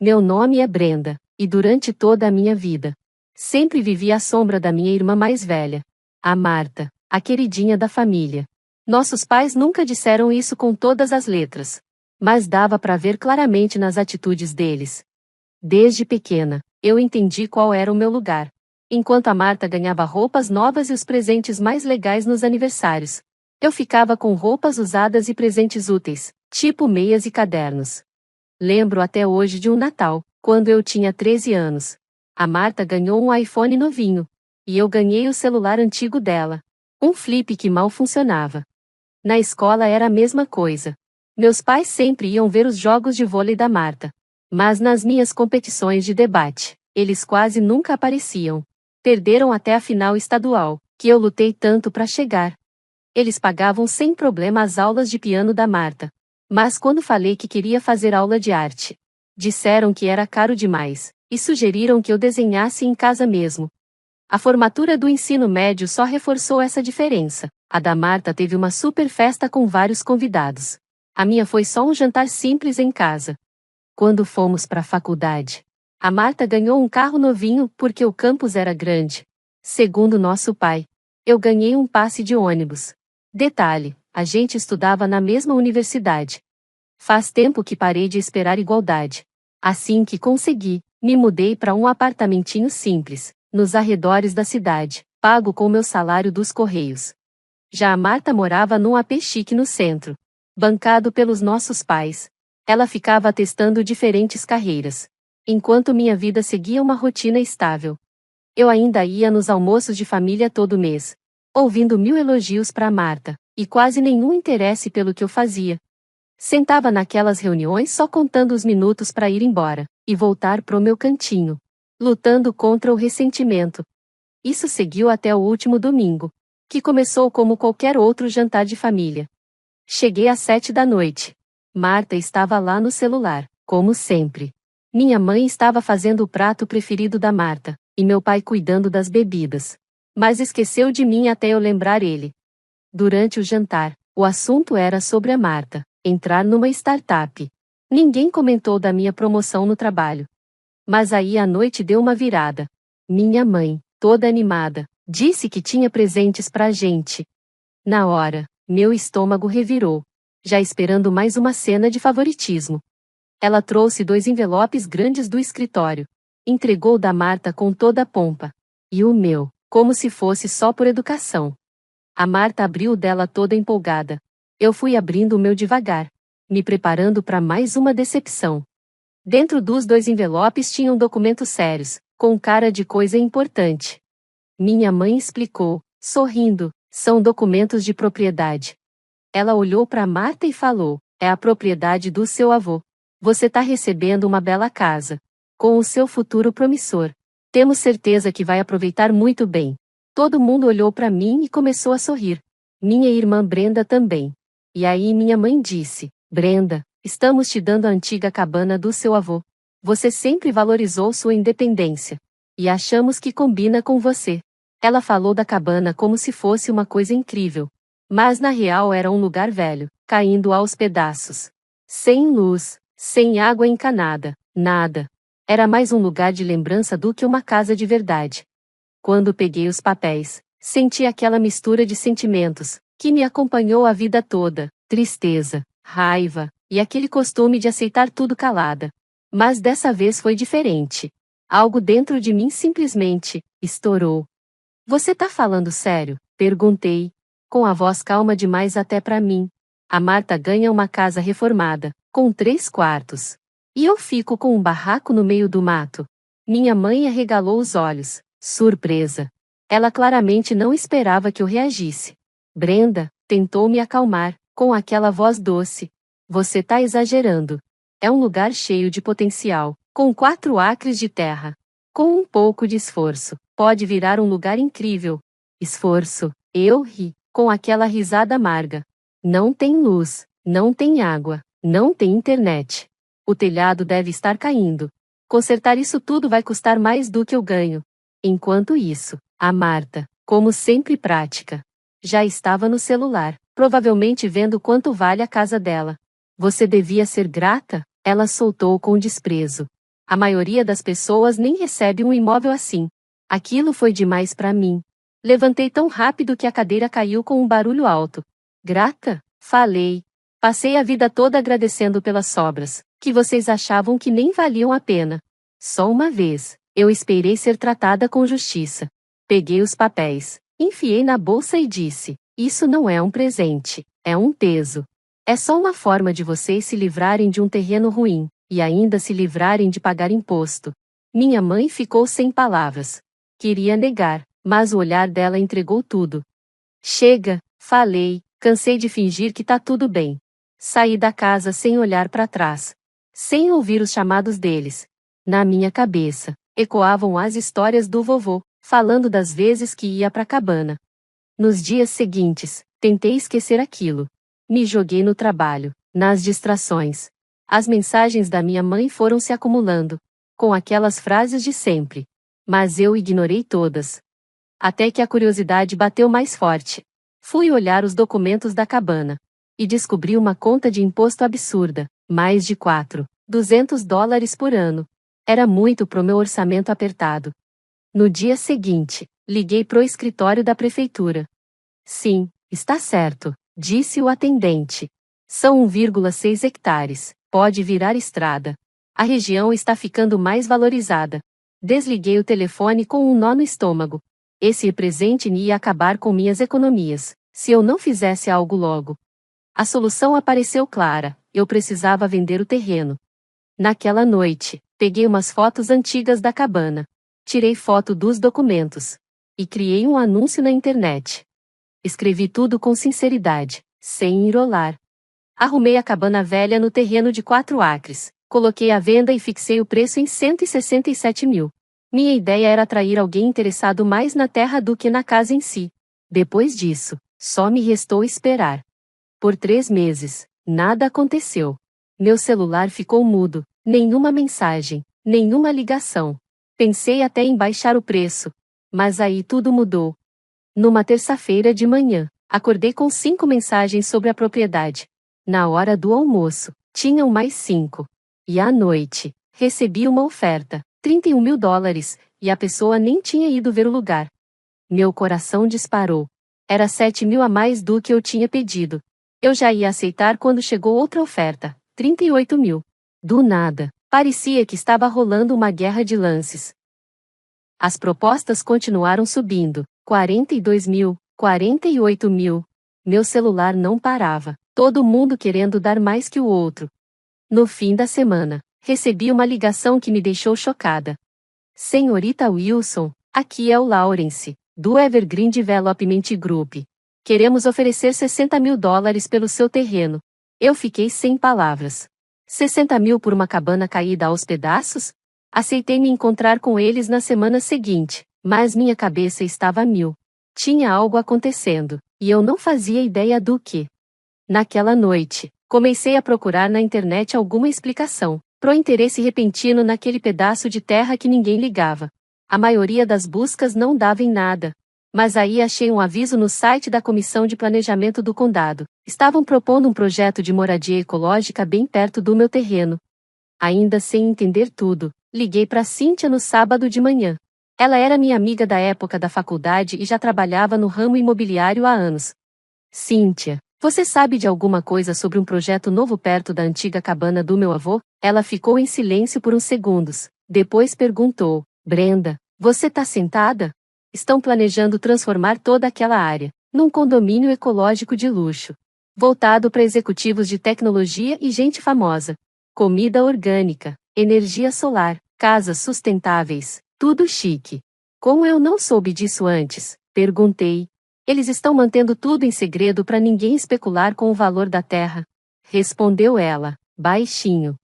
Meu nome é Brenda, e durante toda a minha vida, sempre vivi à sombra da minha irmã mais velha, a Marta, a queridinha da família. Nossos pais nunca disseram isso com todas as letras, mas dava para ver claramente nas atitudes deles. Desde pequena, eu entendi qual era o meu lugar. Enquanto a Marta ganhava roupas novas e os presentes mais legais nos aniversários, eu ficava com roupas usadas e presentes úteis, tipo meias e cadernos. Lembro até hoje de um Natal, quando eu tinha 13 anos. A Marta ganhou um iPhone novinho, e eu ganhei o celular antigo dela, um flip que mal funcionava. Na escola era a mesma coisa. Meus pais sempre iam ver os jogos de vôlei da Marta, mas nas minhas competições de debate, eles quase nunca apareciam. Perderam até a final estadual, que eu lutei tanto para chegar. Eles pagavam sem problema as aulas de piano da Marta. Mas quando falei que queria fazer aula de arte, disseram que era caro demais, e sugeriram que eu desenhasse em casa mesmo. A formatura do ensino médio só reforçou essa diferença. A da Marta teve uma super festa com vários convidados. A minha foi só um jantar simples em casa. Quando fomos para a faculdade, a Marta ganhou um carro novinho porque o campus era grande. Segundo nosso pai, eu ganhei um passe de ônibus. Detalhe, a gente estudava na mesma universidade. Faz tempo que parei de esperar igualdade. Assim que consegui, me mudei para um apartamentinho simples, nos arredores da cidade, pago com meu salário dos Correios. Já a Marta morava num AP chique no centro, bancado pelos nossos pais. Ela ficava testando diferentes carreiras, enquanto minha vida seguia uma rotina estável. Eu ainda ia nos almoços de família todo mês, ouvindo 1000 elogios para Marta, e quase nenhum interesse pelo que eu fazia. Sentava naquelas reuniões só contando os minutos para ir embora, e voltar pro meu cantinho, lutando contra o ressentimento. Isso seguiu até o último domingo, que começou como qualquer outro jantar de família. Cheguei às 7 da noite. Marta estava lá no celular, como sempre. Minha mãe estava fazendo o prato preferido da Marta, e meu pai cuidando das bebidas. Mas esqueceu de mim até eu lembrar ele. Durante o jantar, o assunto era sobre a Marta entrar numa startup. Ninguém comentou da minha promoção no trabalho. Mas aí a noite deu uma virada. Minha mãe, toda animada, disse que tinha presentes pra gente. Na hora, meu estômago revirou, já esperando mais uma cena de favoritismo. Ela trouxe 2 envelopes grandes do escritório. Entregou o da Marta com toda a pompa. E o meu, como se fosse só por educação. A Marta abriu o dela toda empolgada. Eu fui abrindo o meu devagar, me preparando para mais uma decepção. Dentro dos 2 envelopes tinham documentos sérios, com cara de coisa importante. Minha mãe explicou, sorrindo, são documentos de propriedade. Ela olhou para Marta e falou, é a propriedade do seu avô. Você tá recebendo uma bela casa, com o seu futuro promissor. Temos certeza que vai aproveitar muito bem. Todo mundo olhou para mim e começou a sorrir. Minha irmã Brenda também. E aí minha mãe disse, Brenda, estamos te dando a antiga cabana do seu avô. Você sempre valorizou sua independência. E achamos que combina com você. Ela falou da cabana como se fosse uma coisa incrível. Mas na real era um lugar velho, caindo aos pedaços. Sem luz, sem água encanada, nada. Era mais um lugar de lembrança do que uma casa de verdade. Quando peguei os papéis, senti aquela mistura de sentimentos, que me acompanhou a vida toda, tristeza, raiva, e aquele costume de aceitar tudo calada. Mas dessa vez foi diferente. Algo dentro de mim simplesmente estourou. Você tá falando sério? Perguntei, com a voz calma demais até para mim. A Marta ganha uma casa reformada, com 3 quartos. E eu fico com um barraco no meio do mato. Minha mãe arregalou os olhos, surpresa. Ela claramente não esperava que eu reagisse. Brenda tentou me acalmar, com aquela voz doce. Você tá exagerando. É um lugar cheio de potencial, com 4 acres de terra. Com um pouco de esforço, pode virar um lugar incrível. Esforço, eu ri, com aquela risada amarga. Não tem luz, não tem água, não tem internet. O telhado deve estar caindo. Consertar isso tudo vai custar mais do que eu ganho. Enquanto isso, a Marta, como sempre prática, já estava no celular, provavelmente vendo quanto vale a casa dela. Você devia ser grata, ela soltou com desprezo. A maioria das pessoas nem recebe um imóvel assim. Aquilo foi demais para mim. Levantei tão rápido que a cadeira caiu com um barulho alto. Grata? Falei. Passei a vida toda agradecendo pelas sobras, que vocês achavam que nem valiam a pena. Só uma vez, eu esperei ser tratada com justiça. Peguei os papéis, enfiei na bolsa e disse: isso não é um presente, é um peso. É só uma forma de vocês se livrarem de um terreno ruim, e ainda se livrarem de pagar imposto. Minha mãe ficou sem palavras. Queria negar, mas o olhar dela entregou tudo. Chega, falei, cansei de fingir que tá tudo bem. Saí da casa sem olhar para trás, sem ouvir os chamados deles. Na minha cabeça, ecoavam as histórias do vovô, falando das vezes que ia pra cabana. Nos dias seguintes, tentei esquecer aquilo. Me joguei no trabalho, nas distrações. As mensagens da minha mãe foram se acumulando, com aquelas frases de sempre. Mas eu ignorei todas. Até que a curiosidade bateu mais forte. Fui olhar os documentos da cabana. E descobri uma conta de imposto absurda, mais de $400 por ano. Era muito pro meu orçamento apertado. No dia seguinte, liguei pro escritório da prefeitura. Sim, está certo, disse o atendente. São 1,6 hectares, pode virar estrada. A região está ficando mais valorizada. Desliguei o telefone com um nó no estômago. Esse presente ia acabar com minhas economias, se eu não fizesse algo logo. A solução apareceu clara, eu precisava vender o terreno. Naquela noite, peguei umas fotos antigas da cabana. Tirei foto dos documentos. E criei um anúncio na internet. Escrevi tudo com sinceridade, sem enrolar. Arrumei a cabana velha no terreno de 4 acres, coloquei à venda e fixei o preço em 167 mil. Minha ideia era atrair alguém interessado mais na terra do que na casa em si. Depois disso, só me restou esperar. Por 3 meses, nada aconteceu. Meu celular ficou mudo, nenhuma mensagem, nenhuma ligação. Pensei até em baixar o preço. Mas aí tudo mudou. Numa terça-feira de manhã, acordei com 5 mensagens sobre a propriedade. Na hora do almoço, tinham mais 5. E à noite, recebi uma oferta, $31 mil, e a pessoa nem tinha ido ver o lugar. Meu coração disparou. Era 7 mil a mais do que eu tinha pedido. Eu já ia aceitar quando chegou outra oferta, 38 mil. Do nada, parecia que estava rolando uma guerra de lances. As propostas continuaram subindo, 42 mil, 48 mil. Meu celular não parava, todo mundo querendo dar mais que o outro. No fim da semana, recebi uma ligação que me deixou chocada. Senhorita Wilson, aqui é o Lawrence, do Evergreen Development Group. Queremos oferecer $60 mil pelo seu terreno. Eu fiquei sem palavras. 60 mil por uma cabana caída aos pedaços? Aceitei me encontrar com eles na semana seguinte, mas minha cabeça estava a mil. Tinha algo acontecendo, e eu não fazia ideia do que. Naquela noite, comecei a procurar na internet alguma explicação pro interesse repentino naquele pedaço de terra que ninguém ligava. A maioria das buscas não dava em nada. Mas aí achei um aviso no site da Comissão de Planejamento do Condado. Estavam propondo um projeto de moradia ecológica bem perto do meu terreno. Ainda sem entender tudo, liguei para Cíntia no sábado de manhã. Ela era minha amiga da época da faculdade e já trabalhava no ramo imobiliário há anos. Cíntia, você sabe de alguma coisa sobre um projeto novo perto da antiga cabana do meu avô? Ela ficou em silêncio por uns segundos. Depois perguntou: Brenda, você tá sentada? Estão planejando transformar toda aquela área num condomínio ecológico de luxo, voltado para executivos de tecnologia e gente famosa. Comida orgânica, energia solar, casas sustentáveis, tudo chique. Como eu não soube disso antes? Perguntei. Eles estão mantendo tudo em segredo para ninguém especular com o valor da terra. Respondeu ela, baixinho.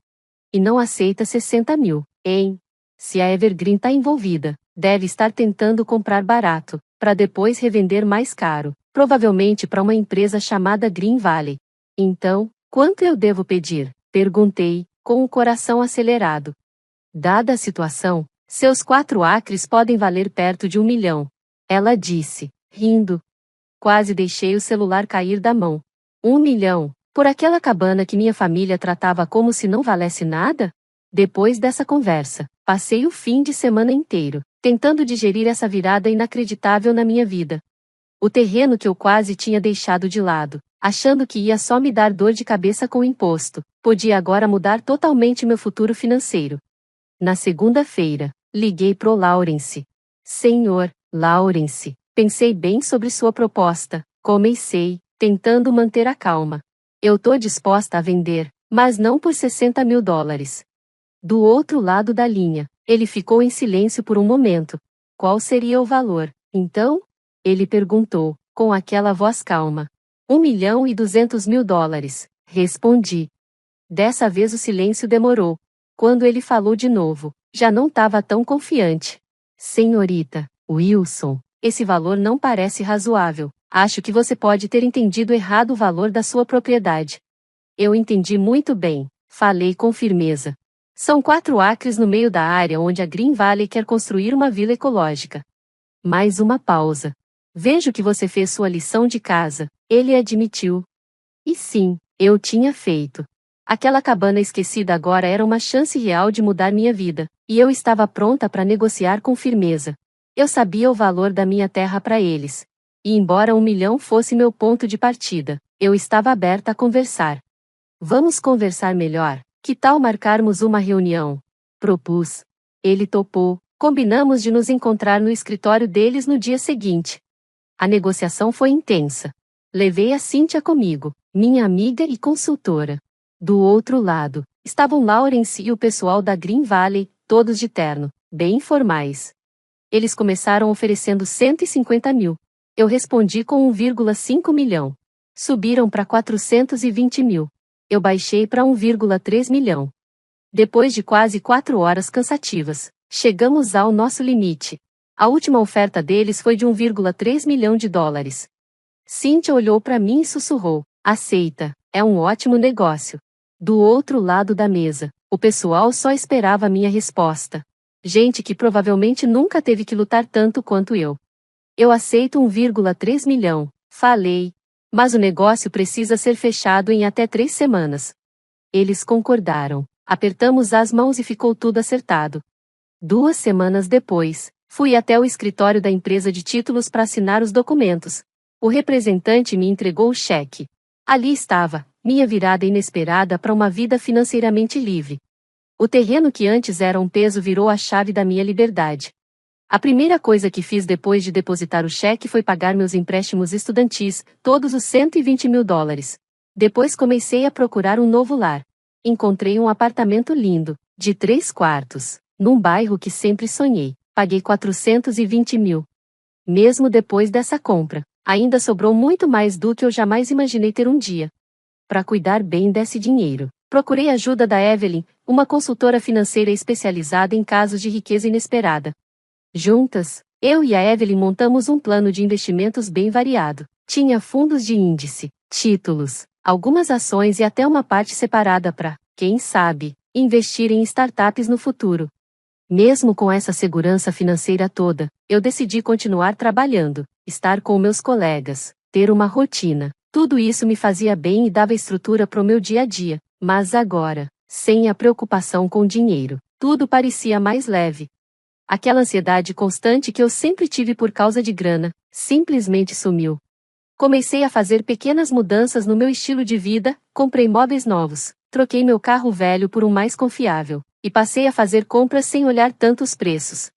E não aceita 60 mil, hein? Se a Evergreen tá envolvida, deve estar tentando comprar barato, para depois revender mais caro, provavelmente para uma empresa chamada Green Valley. Então, quanto eu devo pedir? Perguntei, com o coração acelerado. Dada a situação, seus 4 acres podem valer perto de 1 milhão. Ela disse, rindo. Quase deixei o celular cair da mão. 1 milhão, por aquela cabana que minha família tratava como se não valesse nada? Depois dessa conversa, passei o fim de semana inteiro tentando digerir essa virada inacreditável na minha vida. O terreno que eu quase tinha deixado de lado, achando que ia só me dar dor de cabeça com o imposto, podia agora mudar totalmente meu futuro financeiro. Na segunda-feira, liguei pro Lawrence. Senhor Lawrence, pensei bem sobre sua proposta, comecei, tentando manter a calma. Eu tô disposta a vender, mas não por $60.000. Do outro lado da linha, ele ficou em silêncio por um momento. Qual seria o valor, então? Ele perguntou, com aquela voz calma. $1.200.000, respondi. Dessa vez o silêncio demorou. Quando ele falou de novo, já não estava tão confiante. Senhorita Wilson, esse valor não parece razoável. Acho que você pode ter entendido errado o valor da sua propriedade. Eu entendi muito bem, falei com firmeza. São 4 acres no meio da área onde a Green Valley quer construir uma vila ecológica. Mais uma pausa. Vejo que você fez sua lição de casa, ele admitiu. E sim, eu tinha feito. Aquela cabana esquecida agora era uma chance real de mudar minha vida, e eu estava pronta para negociar com firmeza. Eu sabia o valor da minha terra para eles. E embora $1 milhão fosse meu ponto de partida, eu estava aberta a conversar. Vamos conversar melhor. Que tal marcarmos uma reunião? Propus. Ele topou. Combinamos de nos encontrar no escritório deles no dia seguinte. A negociação foi intensa. Levei a Cynthia comigo, minha amiga e consultora. Do outro lado, estavam Lawrence e o pessoal da Green Valley, todos de terno, bem formais. Eles começaram oferecendo 150 mil. Eu respondi com 1,5 milhão. Subiram para 420 mil. Eu baixei para 1,3 milhão. Depois de quase 4 horas cansativas, chegamos ao nosso limite. A última oferta deles foi de 1,3 milhão de dólares. Cynthia olhou para mim e sussurrou: aceita, é um ótimo negócio. Do outro lado da mesa, o pessoal só esperava minha resposta. Gente que provavelmente nunca teve que lutar tanto quanto eu. Eu aceito 1,3 milhão, falei. Mas o negócio precisa ser fechado em até 3 semanas. Eles concordaram. Apertamos as mãos e ficou tudo acertado. 2 semanas depois, fui até o escritório da empresa de títulos para assinar os documentos. O representante me entregou o cheque. Ali estava, minha virada inesperada para uma vida financeiramente livre. O terreno que antes era um peso virou a chave da minha liberdade. A primeira coisa que fiz depois de depositar o cheque foi pagar meus empréstimos estudantis, todos os $120 mil. Depois comecei a procurar um novo lar. Encontrei um apartamento lindo, de 3 quartos, num bairro que sempre sonhei. Paguei 420 mil. Mesmo depois dessa compra, ainda sobrou muito mais do que eu jamais imaginei ter um dia. Para cuidar bem desse dinheiro, procurei a ajuda da Evelyn, uma consultora financeira especializada em casos de riqueza inesperada. Juntas, eu e a Evelyn montamos um plano de investimentos bem variado. Tinha fundos de índice, títulos, algumas ações e até uma parte separada para, quem sabe, investir em startups no futuro. Mesmo com essa segurança financeira toda, eu decidi continuar trabalhando, estar com meus colegas, ter uma rotina. Tudo isso me fazia bem e dava estrutura para o meu dia a dia, mas agora, sem a preocupação com dinheiro, tudo parecia mais leve. Aquela ansiedade constante que eu sempre tive por causa de grana, simplesmente sumiu. Comecei a fazer pequenas mudanças no meu estilo de vida, comprei móveis novos, troquei meu carro velho por um mais confiável, e passei a fazer compras sem olhar tantos preços.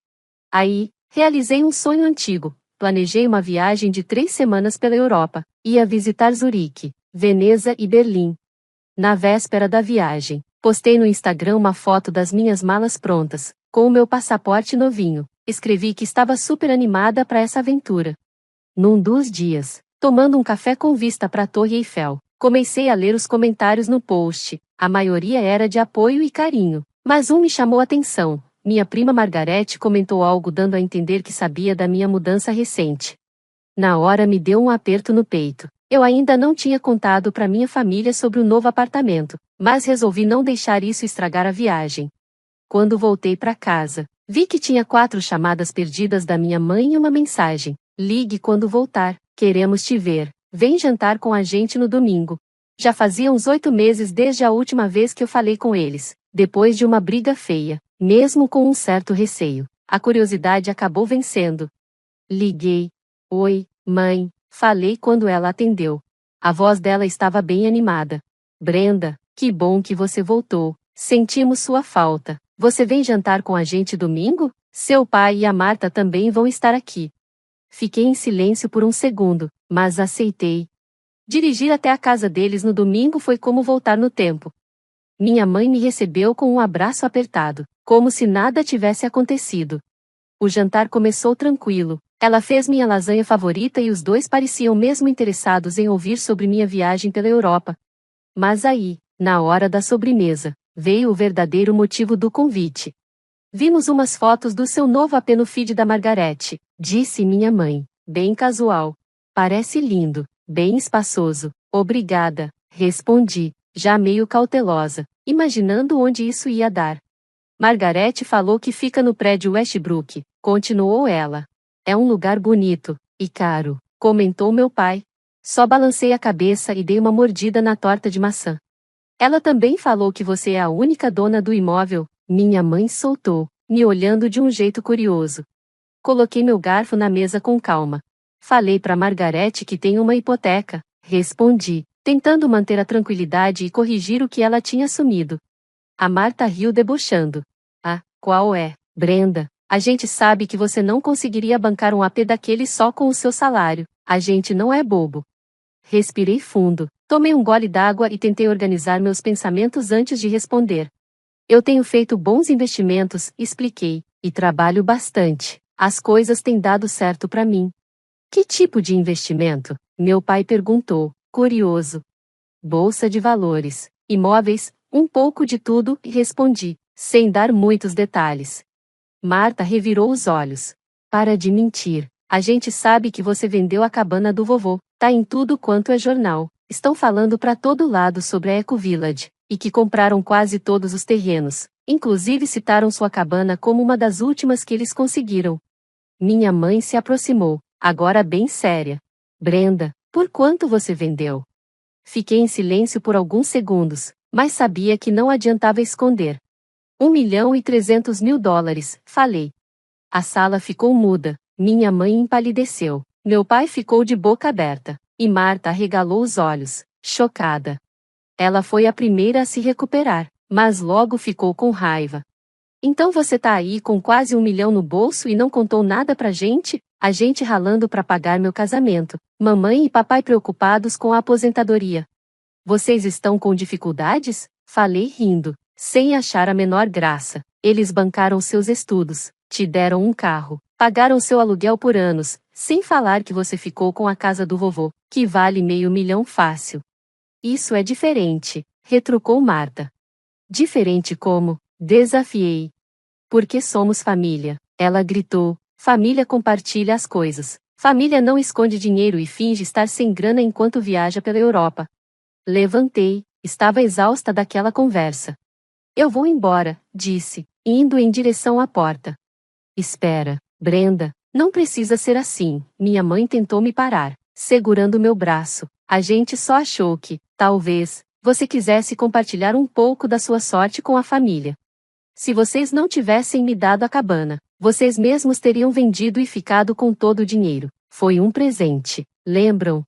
Aí, realizei um sonho antigo, planejei uma viagem de 3 semanas pela Europa, ia visitar Zurique, Veneza e Berlim. Na véspera da viagem, postei no Instagram uma foto das minhas malas prontas, com o meu passaporte novinho. Escrevi que estava super animada para essa aventura. Num dos dias, tomando um café com vista para a Torre Eiffel, comecei a ler os comentários no post. A maioria era de apoio e carinho, mas um me chamou a atenção. Minha prima Margarete comentou algo dando a entender que sabia da minha mudança recente. Na hora me deu um aperto no peito. Eu ainda não tinha contado para minha família sobre o novo apartamento, mas resolvi não deixar isso estragar a viagem. Quando voltei para casa, vi que tinha 4 chamadas perdidas da minha mãe e uma mensagem: ligue quando voltar, queremos te ver, vem jantar com a gente no domingo. Já fazia uns 8 meses desde a última vez que eu falei com eles, Depois de uma briga feia, mesmo com um certo receio, a curiosidade acabou vencendo. Liguei. Oi, mãe, falei quando ela atendeu. A voz dela estava bem animada. Brenda, que bom que você voltou. Sentimos sua falta. Você vem jantar com a gente domingo? Seu pai e a Marta também vão estar aqui. Fiquei em silêncio por um segundo, mas aceitei. Dirigir até a casa deles no domingo foi como voltar no tempo. Minha mãe me recebeu com um abraço apertado, como se nada tivesse acontecido. O jantar começou tranquilo. Ela fez minha lasanha favorita e os dois pareciam mesmo interessados em ouvir sobre minha viagem pela Europa. Mas aí, na hora da sobremesa, veio o verdadeiro motivo do convite. Vimos umas fotos do seu novo AP no feed da Margarete, disse minha mãe, bem casual. Parece lindo, bem espaçoso. Obrigada, respondi, já meio cautelosa, imaginando onde isso ia dar. Margarete falou que fica no prédio Westbrook, continuou ela. É um lugar bonito, e caro, comentou meu pai. Só balancei a cabeça e dei uma mordida na torta de maçã. Ela também falou que você é a única dona do imóvel, minha mãe soltou, me olhando de um jeito curioso. Coloquei meu garfo na mesa com calma. Falei para Margarete que tem uma hipoteca, respondi, tentando manter a tranquilidade e corrigir o que ela tinha assumido. A Marta riu debochando. Ah, qual é, Brenda? A gente sabe que você não conseguiria bancar um AP daquele só com o seu salário. A gente não é bobo. Respirei fundo, tomei um gole d'água e tentei organizar meus pensamentos antes de responder. Eu tenho feito bons investimentos, expliquei, e trabalho bastante. As coisas têm dado certo para mim. Que tipo de investimento? Meu pai perguntou, curioso. Bolsa de valores, imóveis, um pouco de tudo, respondi, sem dar muitos detalhes. Marta revirou os olhos. Para de mentir. A gente sabe que você vendeu a cabana do vovô. Tá em tudo quanto é jornal. Estão falando para todo lado sobre a Eco Village, e que compraram quase todos os terrenos. Inclusive citaram sua cabana como uma das últimas que eles conseguiram. Minha mãe se aproximou, agora bem séria. Brenda, por quanto você vendeu? Fiquei em silêncio por alguns segundos, mas sabia que não adiantava esconder. $1.300.000, falei. A sala ficou muda, minha mãe empalideceu, meu pai ficou de boca aberta, e Marta arregalou os olhos, chocada. Ela foi a primeira a se recuperar, mas logo ficou com raiva. Então você tá aí com quase 1 milhão no bolso e não contou nada pra gente? A gente ralando pra pagar meu casamento, mamãe e papai preocupados com a aposentadoria. Vocês estão com dificuldades? Falei rindo, sem achar a menor graça. Eles bancaram seus estudos, te deram um carro, pagaram seu aluguel por anos, sem falar que você ficou com a casa do vovô, que vale $500 mil fácil. Isso é diferente, retrucou Marta. Diferente como? Desafiei. Porque somos família, ela gritou. Família compartilha as coisas. Família não esconde dinheiro e finge estar sem grana enquanto viaja pela Europa. Levantei, estava exausta daquela conversa. Eu vou embora, disse, indo em direção à porta. Espera, Brenda, não precisa ser assim. Minha mãe tentou me parar, segurando meu braço. A gente só achou que, talvez, você quisesse compartilhar um pouco da sua sorte com a família. Se vocês não tivessem me dado a cabana, vocês mesmos teriam vendido e ficado com todo o dinheiro. Foi um presente, lembram?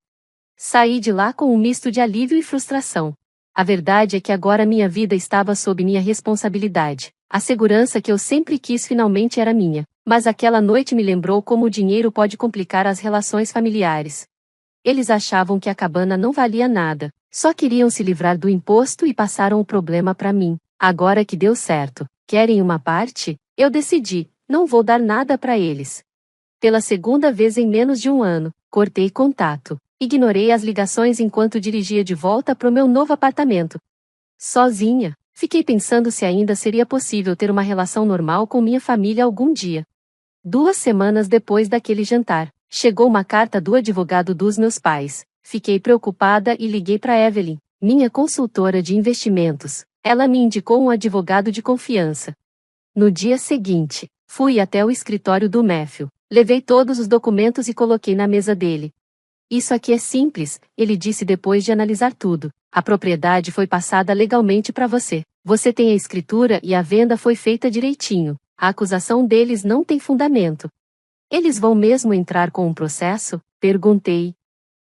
Saí de lá com um misto de alívio e frustração. A verdade é que agora minha vida estava sob minha responsabilidade. A segurança que eu sempre quis finalmente era minha, mas aquela noite me lembrou como o dinheiro pode complicar as relações familiares. Eles achavam que a cabana não valia nada, só queriam se livrar do imposto e passaram o problema para mim. Agora que deu certo, querem uma parte? Eu decidi, não vou dar nada para eles. Pela segunda vez em menos de um ano, cortei contato. Ignorei as ligações enquanto dirigia de volta para o meu novo apartamento. Sozinha, fiquei pensando se ainda seria possível ter uma relação normal com minha família algum dia. 2 semanas depois daquele jantar, chegou uma carta do advogado dos meus pais. Fiquei preocupada e liguei para Evelyn, minha consultora de investimentos. Ela me indicou um advogado de confiança. No dia seguinte, fui até o escritório do Matthew, levei todos os documentos e coloquei na mesa dele. Isso aqui é simples, ele disse depois de analisar tudo. A propriedade foi passada legalmente para você. Você tem a escritura e a venda foi feita direitinho. A acusação deles não tem fundamento. Eles vão mesmo entrar com um processo? Perguntei.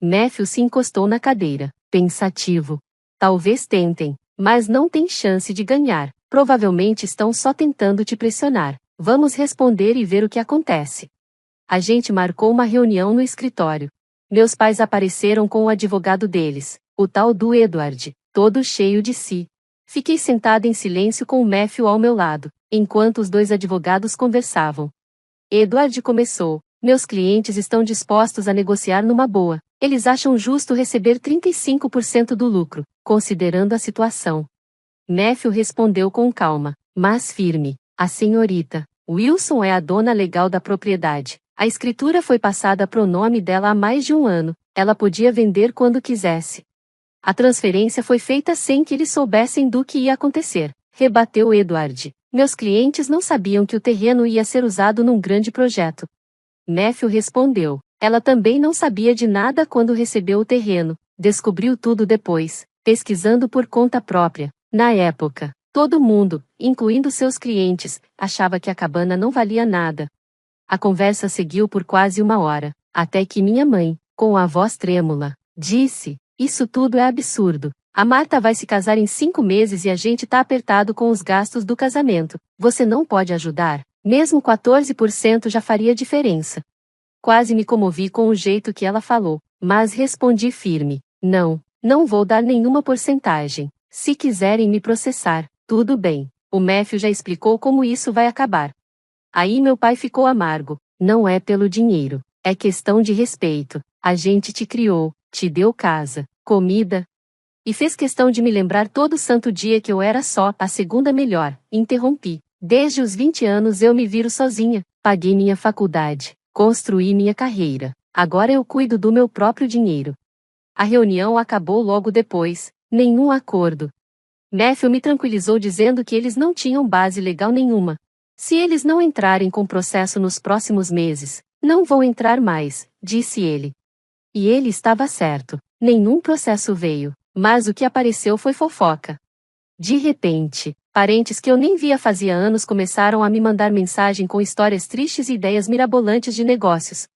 Matthew se encostou na cadeira, pensativo. Talvez tentem, mas não tem chance de ganhar. Provavelmente estão só tentando te pressionar. Vamos responder e ver o que acontece. A gente marcou uma reunião no escritório. Meus pais apareceram com o advogado deles, o tal do Edward, todo cheio de si. Fiquei sentada em silêncio com o Matthew ao meu lado, enquanto os dois advogados conversavam. Edward começou. Meus clientes estão dispostos a negociar numa boa. Eles acham justo receber 35% do lucro, considerando a situação. Matthew respondeu com calma, mas firme. A senhorita Wilson é a dona legal da propriedade. A escritura foi passada pro nome dela há mais de um ano. Ela podia vender quando quisesse. A transferência foi feita sem que eles soubessem do que ia acontecer, rebateu Edward. Meus clientes não sabiam que o terreno ia ser usado num grande projeto. Matthew respondeu. Ela também não sabia de nada quando recebeu o terreno. Descobriu tudo depois, pesquisando por conta própria. Na época, todo mundo, incluindo seus clientes, achava que a cabana não valia nada. A conversa seguiu por quase uma hora, até que minha mãe, com a voz trêmula, disse: "Isso tudo é absurdo. A Marta vai se casar em 5 meses e a gente tá apertado com os gastos do casamento. Você não pode ajudar? Mesmo 14% já faria diferença." Quase me comovi com o jeito que ela falou, mas respondi firme: não vou dar nenhuma porcentagem. Se quiserem me processar, tudo bem. O Matthew já explicou como isso vai acabar. Aí meu pai ficou amargo. Não é pelo dinheiro, é questão de respeito. A gente te criou, te deu casa, comida. E fez questão de me lembrar todo santo dia que eu era só a segunda melhor. Interrompi. Desde os 20 anos eu me viro sozinha, paguei minha faculdade, construí minha carreira. Agora eu cuido do meu próprio dinheiro. A reunião acabou logo depois, nenhum acordo. Matthew me tranquilizou dizendo que eles não tinham base legal nenhuma. Se eles não entrarem com processo nos próximos meses, não vão entrar mais, disse ele. E ele estava certo. Nenhum processo veio, mas o que apareceu foi fofoca. De repente, parentes que eu nem via fazia anos começaram a me mandar mensagem com histórias tristes e ideias mirabolantes de negócios.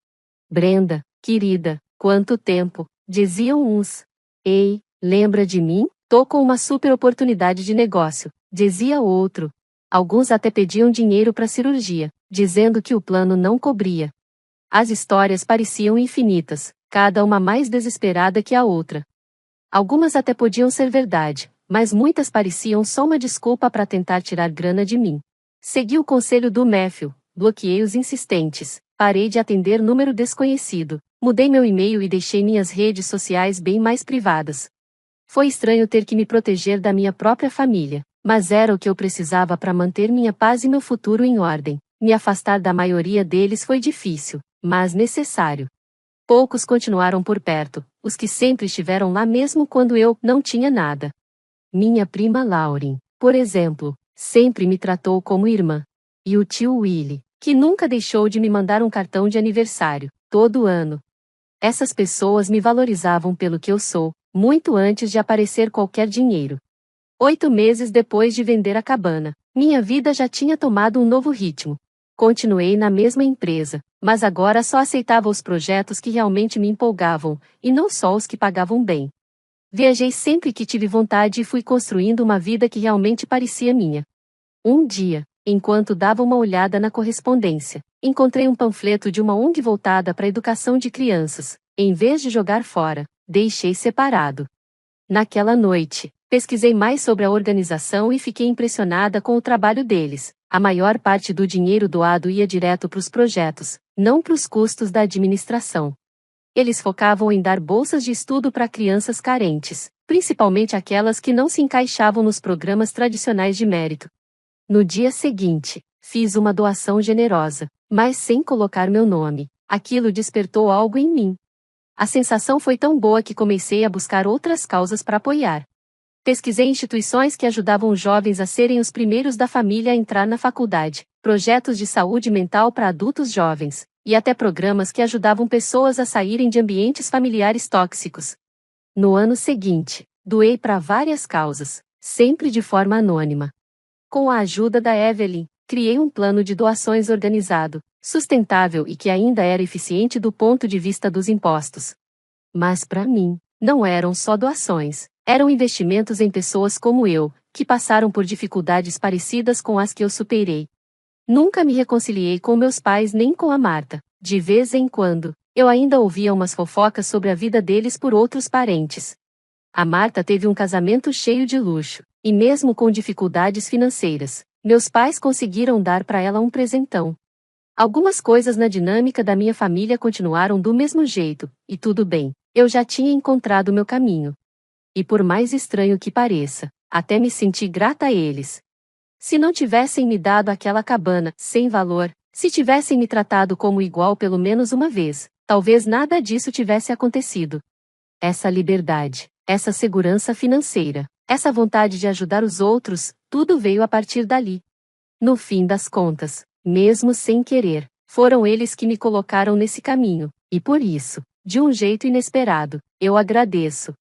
Brenda, querida, quanto tempo, diziam uns. Ei, lembra de mim? Tô com uma super oportunidade de negócio, dizia o outro. Alguns até pediam dinheiro para cirurgia, dizendo que o plano não cobria. As histórias pareciam infinitas, cada uma mais desesperada que a outra. Algumas até podiam ser verdade, mas muitas pareciam só uma desculpa para tentar tirar grana de mim. Segui o conselho do Matthew, bloqueei os insistentes, parei de atender número desconhecido, mudei meu e-mail e deixei minhas redes sociais bem mais privadas. Foi estranho ter que me proteger da minha própria família, mas era o que eu precisava para manter minha paz e meu futuro em ordem. Me afastar da maioria deles foi difícil, mas necessário. Poucos continuaram por perto, os que sempre estiveram lá mesmo quando eu não tinha nada. Minha prima Lauren, por exemplo, sempre me tratou como irmã. E o tio Willie, que nunca deixou de me mandar um cartão de aniversário, todo ano. Essas pessoas me valorizavam pelo que eu sou, muito antes de aparecer qualquer dinheiro. 8 meses depois de vender a cabana, minha vida já tinha tomado um novo ritmo. Continuei na mesma empresa, mas agora só aceitava os projetos que realmente me empolgavam, e não só os que pagavam bem. Viajei sempre que tive vontade e fui construindo uma vida que realmente parecia minha. Um dia, enquanto dava uma olhada na correspondência, encontrei um panfleto de uma ONG voltada para a educação de crianças. Em vez de jogar fora, deixei separado. Naquela noite, pesquisei mais sobre a organização e fiquei impressionada com o trabalho deles. A maior parte do dinheiro doado ia direto para os projetos, não para os custos da administração. Eles focavam em dar bolsas de estudo para crianças carentes, principalmente aquelas que não se encaixavam nos programas tradicionais de mérito. No dia seguinte, fiz uma doação generosa, mas sem colocar meu nome. Aquilo despertou algo em mim. A sensação foi tão boa que comecei a buscar outras causas para apoiar. Pesquisei instituições que ajudavam jovens a serem os primeiros da família a entrar na faculdade, projetos de saúde mental para adultos jovens, e até programas que ajudavam pessoas a saírem de ambientes familiares tóxicos. No ano seguinte, doei para várias causas, sempre de forma anônima. Com a ajuda da Evelyn, criei um plano de doações organizado, sustentável e que ainda era eficiente do ponto de vista dos impostos. Mas para mim, não eram só doações, eram investimentos em pessoas como eu, que passaram por dificuldades parecidas com as que eu superei. Nunca me reconciliei com meus pais nem com a Marta. De vez em quando, eu ainda ouvia umas fofocas sobre a vida deles por outros parentes. A Marta teve um casamento cheio de luxo, e mesmo com dificuldades financeiras, meus pais conseguiram dar para ela um presentão. Algumas coisas na dinâmica da minha família continuaram do mesmo jeito, e tudo bem, eu já tinha encontrado meu caminho. E por mais estranho que pareça, até me senti grata a eles. Se não tivessem me dado aquela cabana, sem valor, se tivessem me tratado como igual pelo menos uma vez, talvez nada disso tivesse acontecido. Essa liberdade, essa segurança financeira, essa vontade de ajudar os outros, tudo veio a partir dali. No fim das contas, mesmo sem querer, foram eles que me colocaram nesse caminho, e por isso, de um jeito inesperado, eu agradeço.